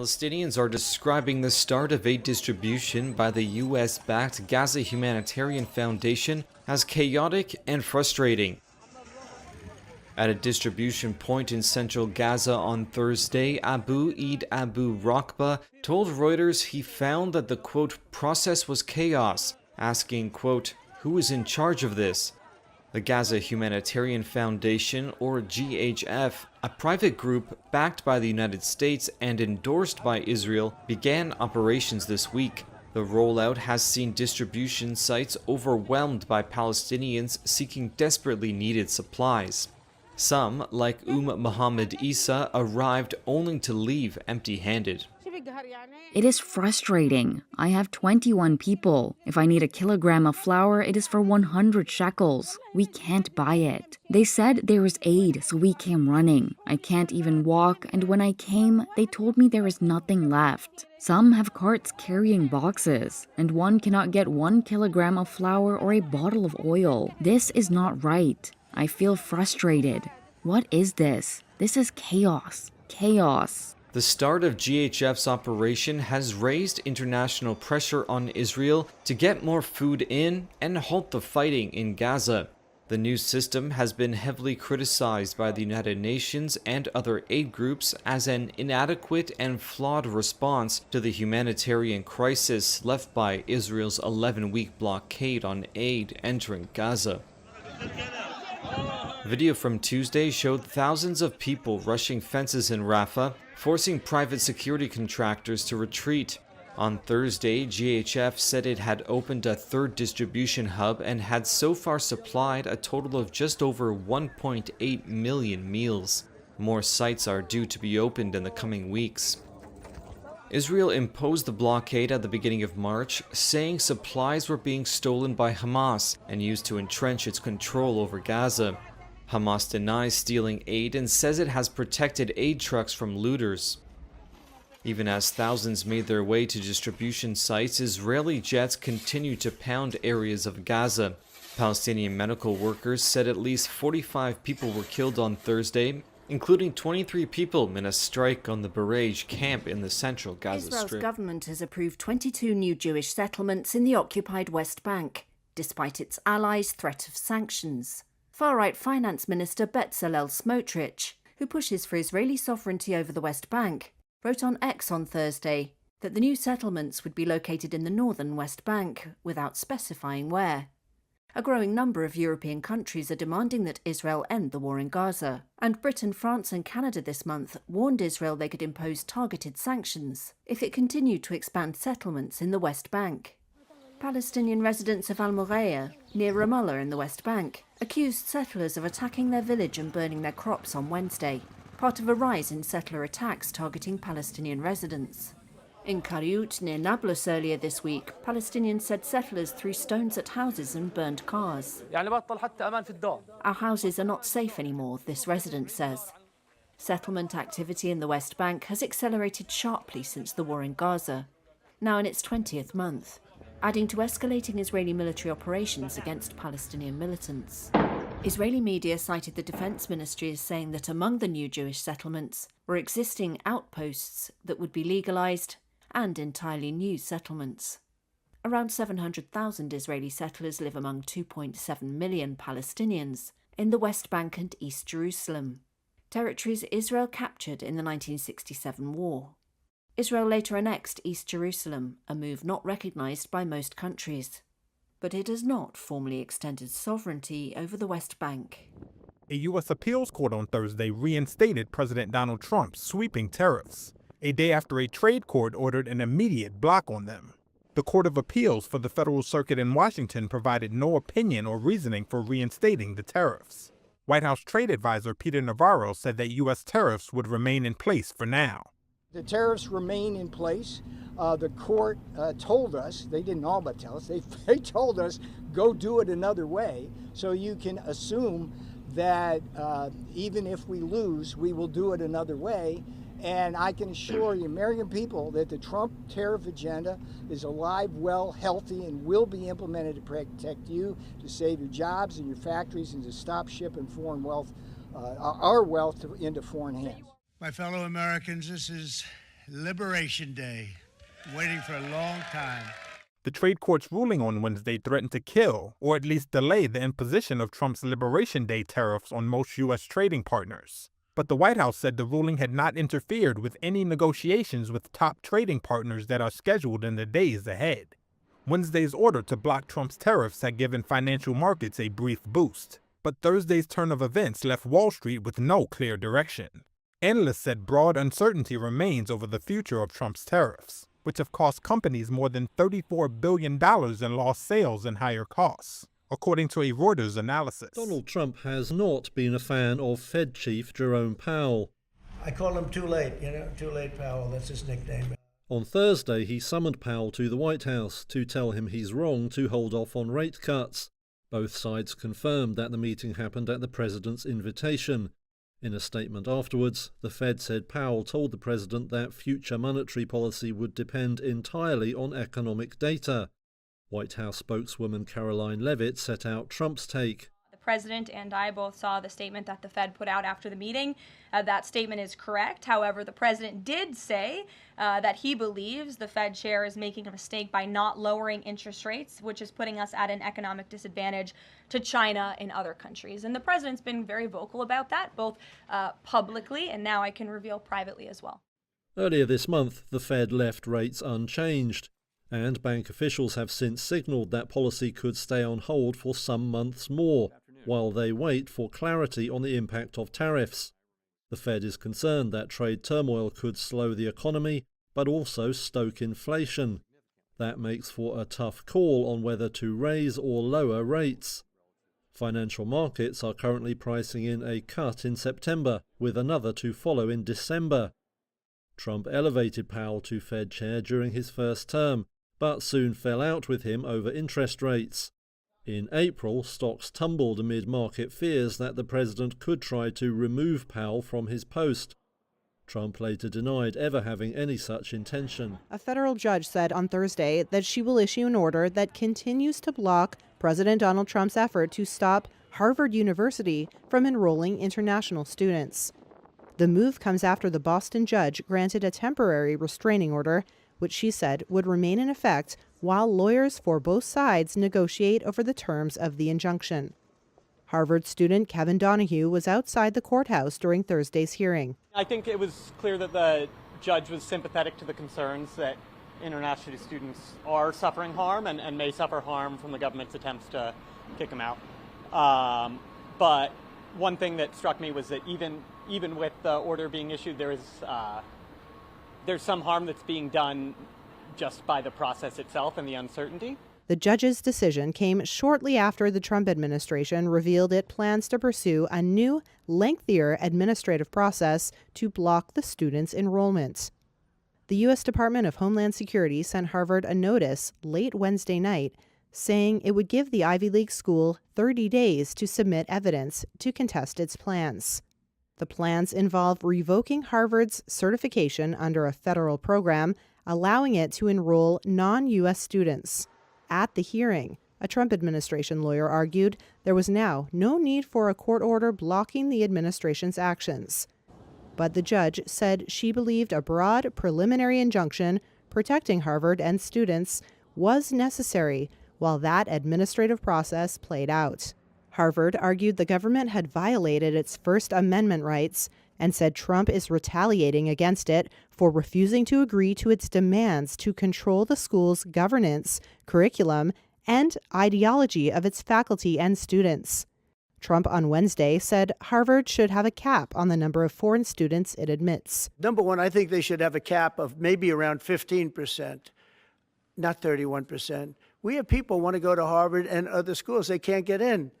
Palestinians are describing the start of aid distribution by the US-backed Gaza Humanitarian Foundation as chaotic and frustrating. At a distribution point in central Gaza on Thursday, Abu Eid Abu Rakba told Reuters he found that the, quote, process was chaos, asking, quote, who is in charge of this? The Gaza Humanitarian Foundation, or GHF, a private group backed by the United States and endorsed by Israel, began operations this week. The rollout has seen distribution sites overwhelmed by Palestinians seeking desperately needed supplies. Some, like Mohammed Isa, arrived only to leave empty-handed. It is frustrating. I have 21 people. If I need a kilogram of flour, it is for 100 shekels. We can't buy it. They said there is aid, so we came running. I can't even walk, and when I came, they told me there is nothing left. Some have carts carrying boxes, and one cannot get 1 kilogram of flour or a bottle of oil. This is not right. I feel frustrated. What is this? This is chaos. Chaos. The start of GHF's operation has raised international pressure on Israel to get more food in and halt the fighting in Gaza. The new system has been heavily criticized by the United Nations and other aid groups as an inadequate and flawed response to the humanitarian crisis left by Israel's 11-week blockade on aid entering Gaza. Video from Tuesday showed thousands of people rushing fences in Rafah, forcing private security contractors to retreat. On Thursday, GHF said it had opened a third distribution hub and had so far supplied a total of just over 1.8 million meals. More sites are due to be opened in the coming weeks. Israel imposed the blockade at the beginning of March, saying supplies were being stolen by Hamas and used to entrench its control over Gaza. Hamas denies stealing aid and says it has protected aid trucks from looters. Even as thousands made their way to distribution sites, Israeli jets continue to pound areas of Gaza. Palestinian medical workers said at least 45 people were killed on Thursday, including 23 people in a strike on the Barej camp in the central Gaza Strip. Israel's government has approved 22 new Jewish settlements in the occupied West Bank, despite its allies' threat of sanctions. Far-right Finance Minister Bezalel Smotrich, who pushes for Israeli sovereignty over the West Bank, wrote on X on Thursday that the new settlements would be located in the northern West Bank, without specifying where. A growing number of European countries are demanding that Israel end the war in Gaza, and Britain, France and Canada this month warned Israel they could impose targeted sanctions if it continued to expand settlements in the West Bank. Palestinian residents of Al-Murayya, near Ramallah in the West Bank, accused settlers of attacking their village and burning their crops on Wednesday, part of a rise in settler attacks targeting Palestinian residents. In Kariut, near Nablus earlier this week, Palestinians said settlers threw stones at houses and burned cars. Our houses are not safe anymore, this resident says. Settlement activity in the West Bank has accelerated sharply since the war in Gaza, now in its 20th month, adding to escalating Israeli military operations against Palestinian militants. Israeli media cited the Defense Ministry as saying that among the new Jewish settlements were existing outposts that would be legalized and entirely new settlements. Around 700,000 Israeli settlers live among 2.7 million Palestinians in the West Bank and East Jerusalem, territories Israel captured in the 1967 war. Israel later annexed East Jerusalem, a move not recognized by most countries. But it has not formally extended sovereignty over the West Bank. A U.S. appeals court on Thursday reinstated President Donald Trump's sweeping tariffs, a day after a trade court ordered an immediate block on them. The Court of Appeals for the Federal Circuit in Washington provided no opinion or reasoning for reinstating the tariffs. White House trade advisor Peter Navarro said that U.S. tariffs would remain in place for now. The tariffs remain in place. The court told us, they didn't all but tell us, they told us, go do it another way. So you can assume that even if we lose, we will do it another way. And I can assure the American people that the Trump tariff agenda is alive, well, healthy, and will be implemented to protect you, to save your jobs and your factories, and to stop shipping foreign wealth, our wealth into foreign hands. My fellow Americans, this is Liberation Day. Waiting for a long time. The trade court's ruling on Wednesday threatened to kill, or at least delay, the imposition of Trump's Liberation Day tariffs on most U.S. trading partners. But the White House said the ruling had not interfered with any negotiations with top trading partners that are scheduled in the days ahead. Wednesday's order to block Trump's tariffs had given financial markets a brief boost, but Thursday's turn of events left Wall Street with no clear direction. Analysts said broad uncertainty remains over the future of Trump's tariffs, which have cost companies more than $34 billion in lost sales and higher costs, according to a Reuters analysis. Donald Trump has not been a fan of Fed Chief Jerome Powell. I call him Too Late, Too Late Powell, that's his nickname. On Thursday, he summoned Powell to the White House to tell him he's wrong to hold off on rate cuts. Both sides confirmed that the meeting happened at the president's invitation. In a statement afterwards, the Fed said Powell told the president that future monetary policy would depend entirely on economic data. White House spokeswoman Caroline Leavitt set out Trump's take. The president and I both saw the statement that the Fed put out after the meeting. That statement is correct. However, the president did say that he believes the Fed chair is making a mistake by not lowering interest rates, which is putting us at an economic disadvantage to China and other countries. And the president's been very vocal about that, both publicly and now I can reveal privately as well. Earlier this month, the Fed left rates unchanged, and bank officials have since signaled that policy could stay on hold for some months more, while they wait for clarity on the impact of tariffs. The Fed is concerned that trade turmoil could slow the economy, but also stoke inflation. That makes for a tough call on whether to raise or lower rates. Financial markets are currently pricing in a cut in September, with another to follow in December. Trump elevated Powell to Fed chair during his first term, but soon fell out with him over interest rates. In April, stocks tumbled amid market fears that the president could try to remove Powell from his post. Trump later denied ever having any such intention. A federal judge said on Thursday that she will issue an order that continues to block President Donald Trump's effort to stop Harvard University from enrolling international students. The move comes after the Boston judge granted a temporary restraining order, which she said would remain in effect while lawyers for both sides negotiate over the terms of the injunction. Harvard student Kevin Donahue was outside the courthouse during Thursday's hearing. I think it was clear that the judge was sympathetic to the concerns that international students are suffering harm and may suffer harm from the government's attempts to kick them out. But one thing that struck me was that even with the order being issued, there's some harm that's being done just by the process itself and the uncertainty. The judge's decision came shortly after the Trump administration revealed it plans to pursue a new, lengthier administrative process to block the students' enrollment. The U.S. Department of Homeland Security sent Harvard a notice late Wednesday night saying it would give the Ivy League school 30 days to submit evidence to contest its plans. The plans involve revoking Harvard's certification under a federal program, allowing it to enroll non-U.S. students. At the hearing, a Trump administration lawyer argued there was now no need for a court order blocking the administration's actions. But the judge said she believed a broad preliminary injunction protecting Harvard and students was necessary while that administrative process played out. Harvard argued the government had violated its First Amendment rights and said Trump is retaliating against it for refusing to agree to its demands to control the school's governance, curriculum, and ideology of its faculty and students. Trump on Wednesday said Harvard should have a cap on the number of foreign students it admits. Number one, I think they should have a cap of maybe around 15%, not 31%. We have people who want to go to Harvard and other schools. They can't get in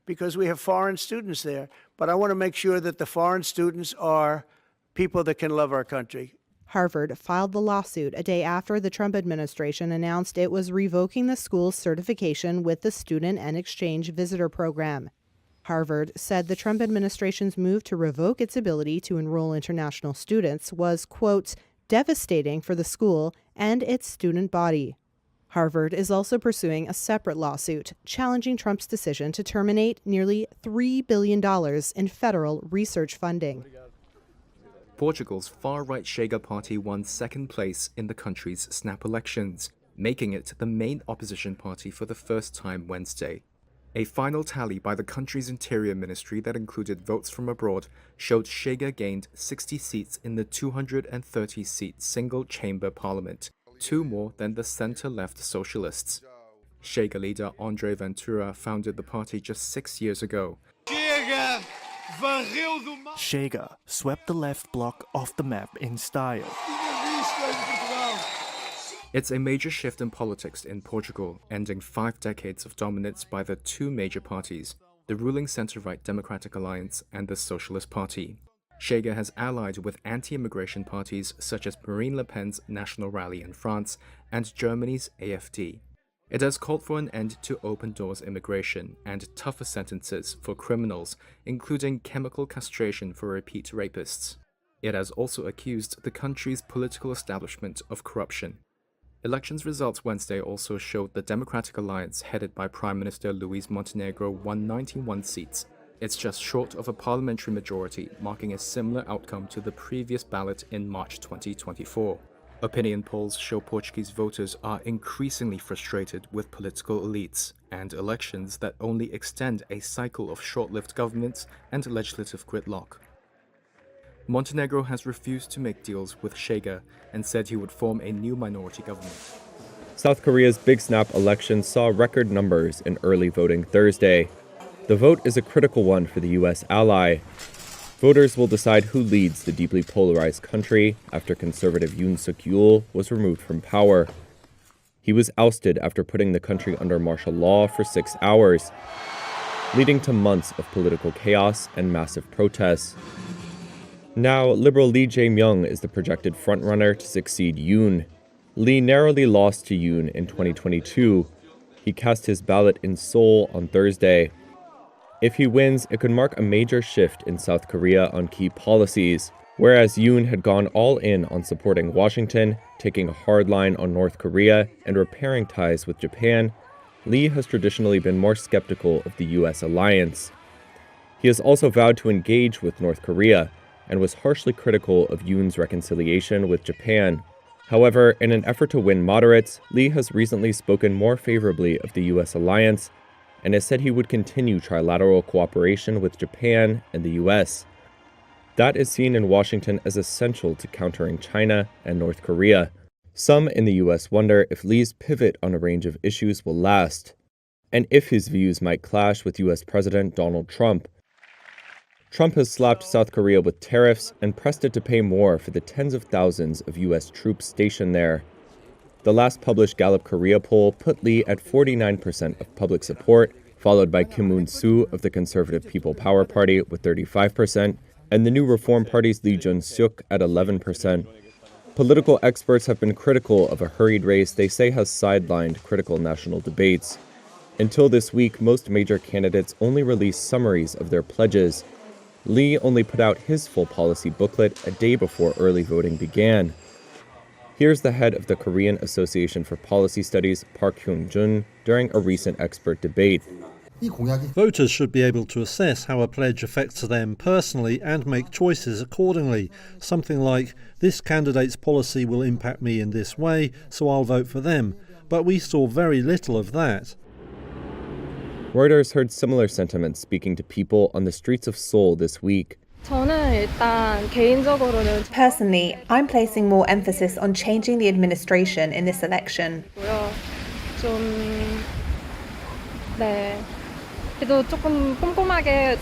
because we have foreign students there. But I want to make sure that the foreign students are people that can love our country. Harvard filed the lawsuit a day after the Trump administration announced it was revoking the school's certification with the Student and Exchange Visitor Program. Harvard said the Trump administration's move to revoke its ability to enroll international students was, quote, devastating for the school and its student body. Harvard is also pursuing a separate lawsuit challenging Trump's decision to terminate nearly $3 billion in federal research funding. Portugal's far-right Chega party won second place in the country's snap elections, making it the main opposition party for the first time Wednesday. A final tally by the country's interior ministry that included votes from abroad showed Chega gained 60 seats in the 230-seat single-chamber parliament, 2 more than the center-left socialists. Chega leader André Ventura founded the party just 6 years ago. Chega swept the left bloc off the map in style. It's a major shift in politics in Portugal, ending 5 decades of dominance by the 2 major parties, the ruling centre-right Democratic Alliance and the Socialist Party. Chega has allied with anti-immigration parties such as Marine Le Pen's National Rally in France and Germany's AfD. It has called for an end to open-doors immigration and tougher sentences for criminals, including chemical castration for repeat rapists. It has also accused the country's political establishment of corruption. Elections results Wednesday also showed the Democratic Alliance headed by Prime Minister Luis Montenegro won 91 seats. It's just short of a parliamentary majority, marking a similar outcome to the previous ballot in March 2024. Opinion polls show Portuguese voters are increasingly frustrated with political elites and elections that only extend a cycle of short-lived governments and legislative gridlock. Montenegro has refused to make deals with Chega and said he would form a new minority government. South Korea's Big Snap election saw record numbers in early voting Thursday. The vote is a critical one for the U.S. ally. Voters will decide who leads the deeply polarized country after conservative Yoon Suk-yeol was removed from power. He was ousted after putting the country under martial law for 6 hours, leading to months of political chaos and massive protests. Now, Liberal Lee Jae-myung is the projected frontrunner to succeed Yoon. Lee narrowly lost to Yoon in 2022. He cast his ballot in Seoul on Thursday. If he wins, it could mark a major shift in South Korea on key policies. Whereas Yoon had gone all in on supporting Washington, taking a hard line on North Korea, and repairing ties with Japan, Lee has traditionally been more skeptical of the U.S. alliance. He has also vowed to engage with North Korea, and was harshly critical of Yoon's reconciliation with Japan. However, in an effort to win moderates, Lee has recently spoken more favorably of the U.S. alliance, and has said he would continue trilateral cooperation with Japan and the U.S. That is seen in Washington as essential to countering China and North Korea. Some in the U.S. wonder if Lee's pivot on a range of issues will last, and if his views might clash with U.S. President Donald Trump. Trump has slapped South Korea with tariffs and pressed it to pay more for the tens of thousands of U.S. troops stationed there. The last published Gallup Korea poll put Lee at 49% of public support, followed by Kim Moon-soo of the Conservative People Power Party with 35%, and the New Reform Party's Lee Jun-suk at 11%. Political experts have been critical of a hurried race they say has sidelined critical national debates. Until this week, most major candidates only released summaries of their pledges. Lee only put out his full policy booklet a day before early voting began. Here's the head of the Korean Association for Policy Studies, Park Hyung-jun, during a recent expert debate. Voters should be able to assess how a pledge affects them personally and make choices accordingly. Something like, this candidate's policy will impact me in this way, so I'll vote for them. But we saw very little of that. Reuters heard similar sentiments speaking to people on the streets of Seoul this week. Personally, I'm placing more emphasis on changing the administration in this election.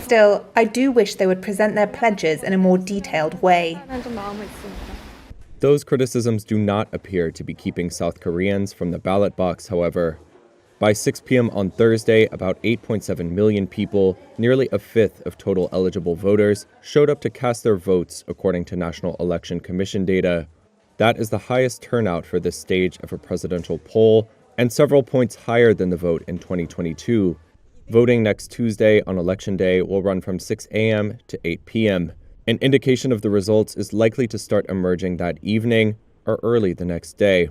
Still, I do wish they would present their pledges in a more detailed way. Those criticisms do not appear to be keeping South Koreans from the ballot box, however. By 6 p.m. on Thursday, about 8.7 million people, nearly a fifth of total eligible voters, showed up to cast their votes, according to National Election Commission data. That is the highest turnout for this stage of a presidential poll, and several points higher than the vote in 2022. Voting next Tuesday on Election Day will run from 6 a.m. to 8 p.m. An indication of the results is likely to start emerging that evening or early the next day.